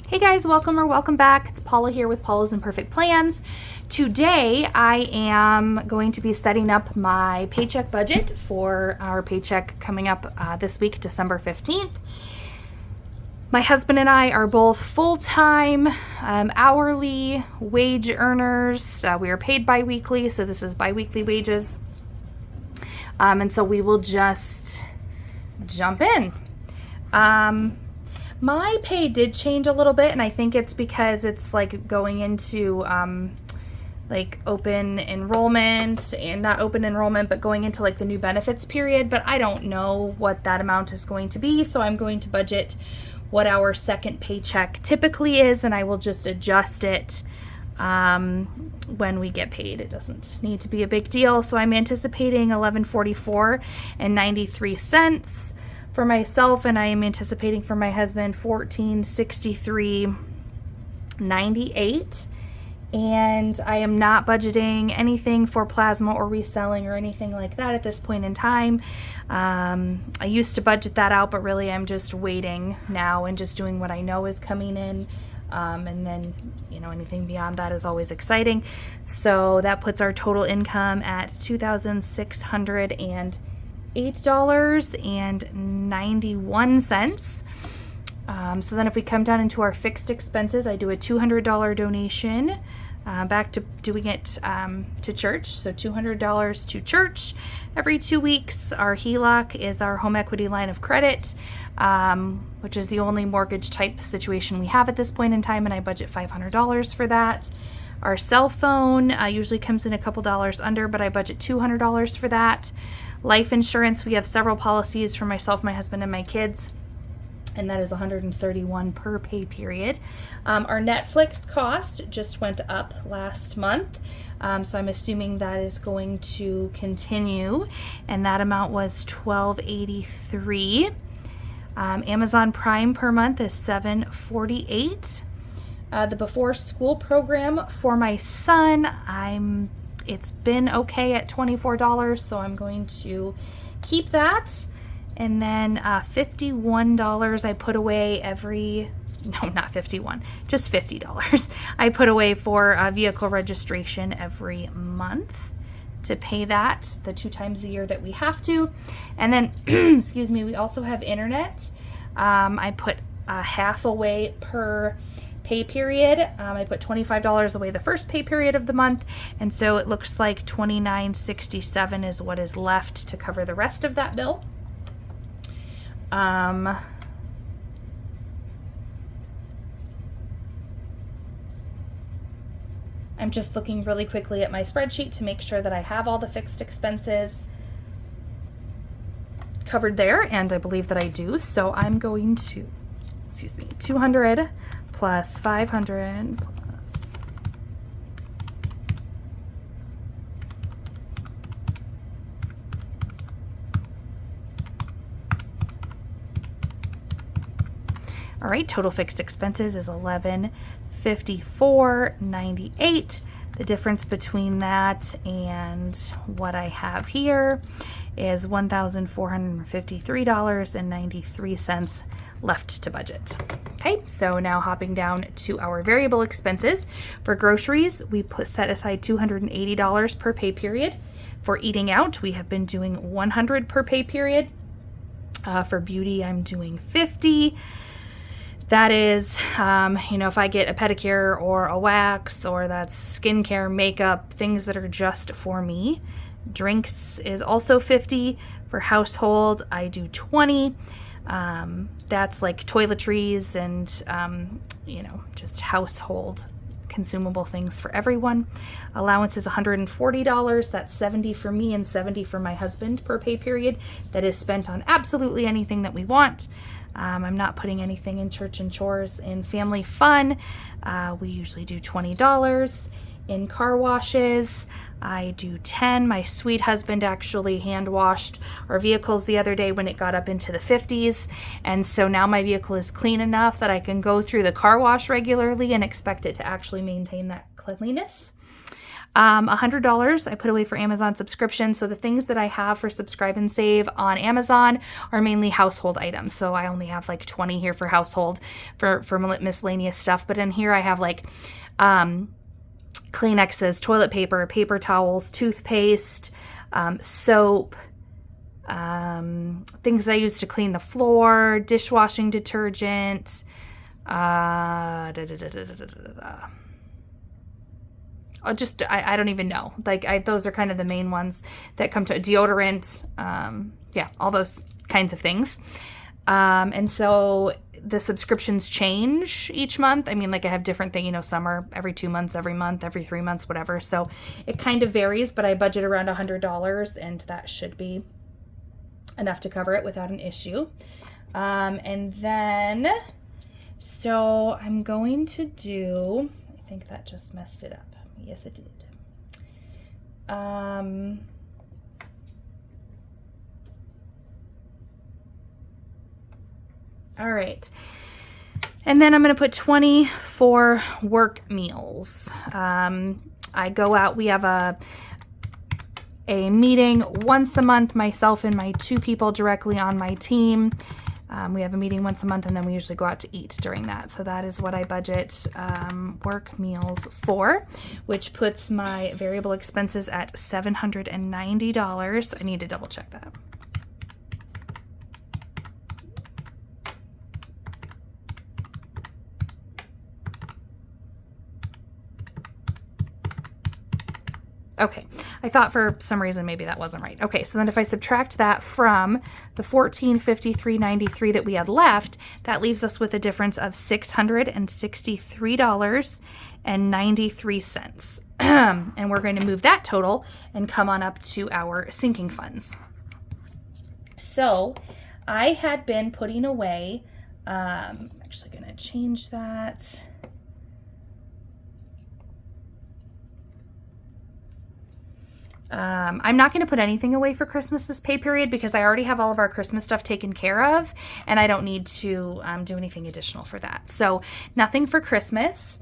Hey guys, welcome back. It's Paula here with Paula's Imperfect Plans. Today I am going to be setting up my paycheck budget for our paycheck coming up this week, December 15th. My husband and I are both full-time, hourly wage earners. We are paid biweekly, so this is biweekly wages. And so we will just jump in. My pay did change a little bit, and I think it's because it's like going into like open enrollment, and not open enrollment, but going into like the new benefits period. But I don't know what that amount is going to be, so I'm going to budget what our second paycheck typically is, and I will just adjust it when we get paid. It doesn't need to be a big deal. So I'm anticipating $11.44 and 93 cents for myself, and I am anticipating for my husband $14.63.98. And I am not budgeting anything for plasma or reselling or anything like that at this point in time. I used to budget that out, but really I'm just waiting now and just doing what I know is coming in. And then, anything beyond that is always exciting. So that puts our total income at $2,608.91. So then if we come down into our fixed expenses, I do a $200 donation back to doing it to church. So $200 to church every 2 weeks. Our HELOC is our home equity line of credit, which is the only mortgage type situation we have at this point in time, and I budget $500 for that. Our cell phone usually comes in a couple dollars under, but I budget $200 for that. Life insurance, we have several policies for myself, my husband, and my kids, and that is $131 per pay period. Our Netflix cost just went up last month, so I'm assuming that is going to continue, and that amount was $12.83. Amazon Prime per month is $7.48. The before school program for my son, it's been okay at $24, so I'm going to keep that. And then $51 I put away not 51, just $50 I put away for vehicle registration every month to pay that the 2 times a year that we have to. And then, excuse me, we also have internet. I put half away per pay period. I put $25 away the first pay period of the month, and so it looks like $29.67 is what is left to cover the rest of that bill. I'm just looking really quickly at my spreadsheet to make sure that I have all the fixed expenses covered there, and I believe that I do. So I'm going to, 200 plus 500 plus all right, total fixed expenses is $1154.98. The difference between that and what I have here is $1,453.93 left to budget. Okay, so now hopping down to our variable expenses. For groceries, we set aside $280 per pay period. For eating out, we have been doing $100 per pay period. For beauty, I'm doing $50. That is, if I get a pedicure or a wax, or that's skincare, makeup, things that are just for me. Drinks is also $50. For household, I do $20. That's like toiletries and, just household consumable things for everyone. Allowance is $140. That's $70 for me and $70 for my husband per pay period. That is spent on absolutely anything that we want. I'm not putting anything in church and chores. In family fun, we usually do $20. In car washes, I do $10. My sweet husband actually hand washed our vehicles the other day when it got up into the 50s. And so now my vehicle is clean enough that I can go through the car wash regularly and expect it to actually maintain that cleanliness. $100 I put away for Amazon subscription. So the things that I have for subscribe and save on Amazon are mainly household items. So I only have like 20 here for household for miscellaneous stuff. But in here I have like Kleenexes, toilet paper, paper towels, toothpaste, soap, things that I use to clean the floor, dishwashing detergent, I don't even know. Like those are kind of the main ones that come to deodorant. Yeah, all those kinds of things. And so the subscriptions change each month. I mean, like I have different things, you know, some are every 2 months, every month, every 3 months, whatever. So it kind of varies, but I budget around $100 and that should be enough to cover it without an issue. And then, so I'm going to do, I think that just messed it up. Yes, it did. All right. And then I'm going to put 20 for work meals. I go out, we have a meeting once a month, myself and my 2 people directly on my team. We have a meeting once a month and then we usually go out to eat during that. So that is what I budget work meals for, which puts my variable expenses at $790. I need to double check that. Okay, I thought for some reason maybe that wasn't right. Okay, so then if I subtract that from the $1,453.93 that we had left, that leaves us with a difference of $663.93. And we're going to move that total and come on up to our sinking funds. So I had been putting away, I'm actually going to change that. I'm not going to put anything away for Christmas this pay period because I already have all of our Christmas stuff taken care of and I don't need to do anything additional for that. So nothing for Christmas,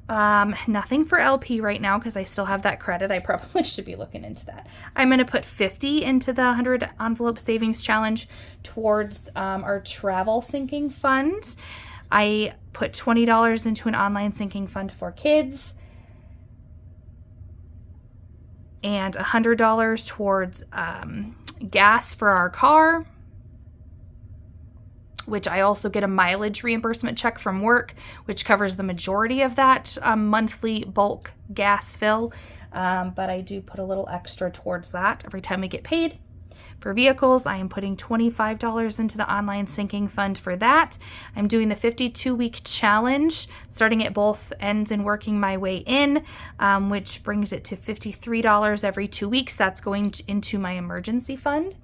nothing for LP right now because I still have that credit. I probably should be looking into that. I'm going to put 50 into the 100 envelope savings challenge towards our travel sinking fund. I put $20 into an online sinking fund for kids. And $100 towards gas for our car, which I also get a mileage reimbursement check from work, which covers the majority of that monthly bulk gas fill. But I do put a little extra towards that every time we get paid. For vehicles, I am putting $25 into the online sinking fund for that. I'm doing the 52-week challenge, starting at both ends and working my way in, which brings it to $53 every 2 weeks. That's going into my emergency fund.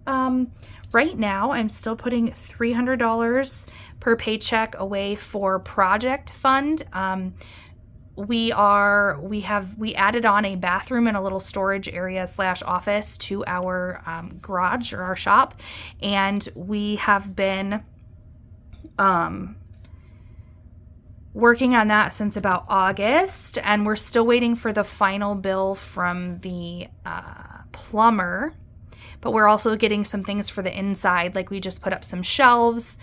Right now, I'm still putting $300 per paycheck away for project fund. We added on a bathroom and a little storage area / office to our garage or our shop, and we have been working on that since about August, and we're still waiting for the final bill from the plumber. But we're also getting some things for the inside, like we just put up some shelves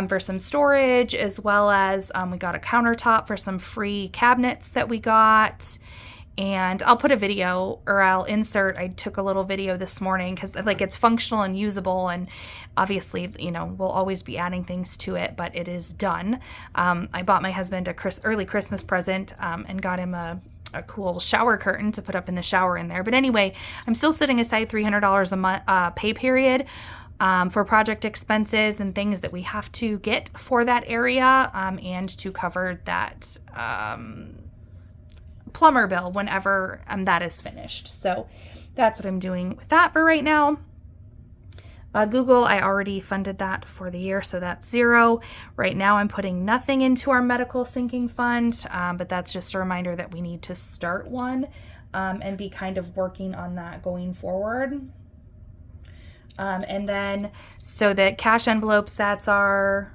for some storage, as well as we got a countertop for some free cabinets that we got. And I'll put a video, or I'll insert, I took a little video this morning because like it's functional and usable, and obviously, you know, we'll always be adding things to it, but it is done. I bought my husband a early Christmas present and got him a cool shower curtain to put up in the shower in there. But anyway, I'm still setting aside $300 a month pay period for project expenses and things that we have to get for that area, and to cover that plumber bill whenever that is finished. So that's what I'm doing with that for right now. Google, I already funded that for the year, so that's $0. Right now I'm putting nothing into our medical sinking fund, but that's just a reminder that we need to start one and be kind of working on that going forward. And then, so the cash envelopes, that's our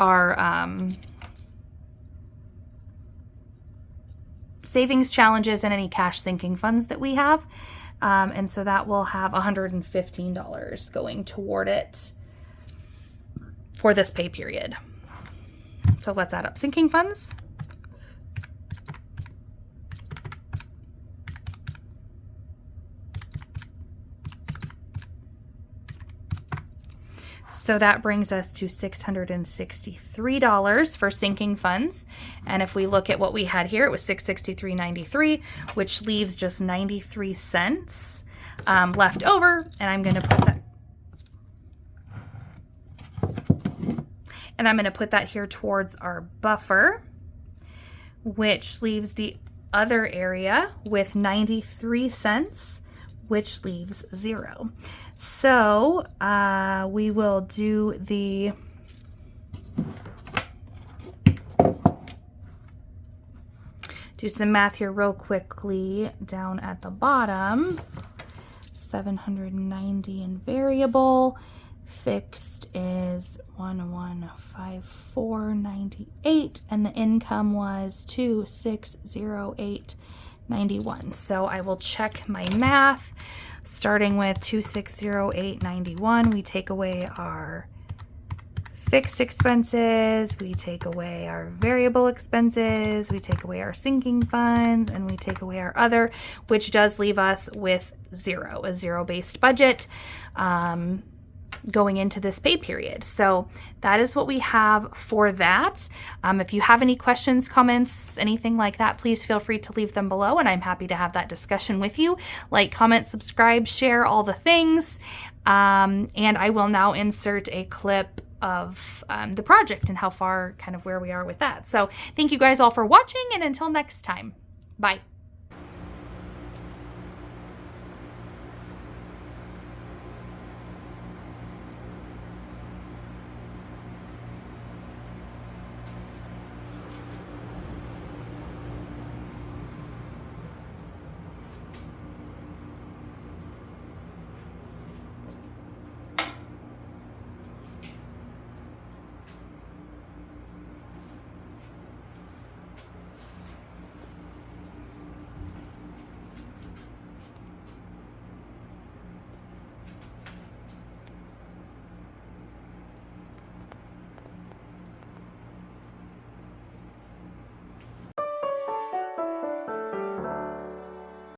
our savings challenges and any cash sinking funds that we have. And so that will have $115 going toward it for this pay period. So let's add up sinking funds. So that brings us to $663 for sinking funds. And if we look at what we had here, it was $663.93, which leaves just 93 cents left over. And I'm going to put that here towards our buffer, which leaves the other area with 93 cents, which leaves 0. So we will do some math here real quickly down at the bottom. 790 in variable. Fixed is 1154.98, and the income was 2608.91. So I will check my math. Starting with 2608.91, we take away our fixed expenses, we take away our variable expenses, we take away our sinking funds, and we take away our other, which does leave us with 0, a zero-based budget going into this pay period. So that is what we have for that. If you have any questions, comments, anything like that, please feel free to leave them below, and I'm happy to have that discussion with you. Like, comment, subscribe, share, all the things. And I will now insert a clip of the project and how far, kind of where we are with that. So thank you guys all for watching, and until next time, bye.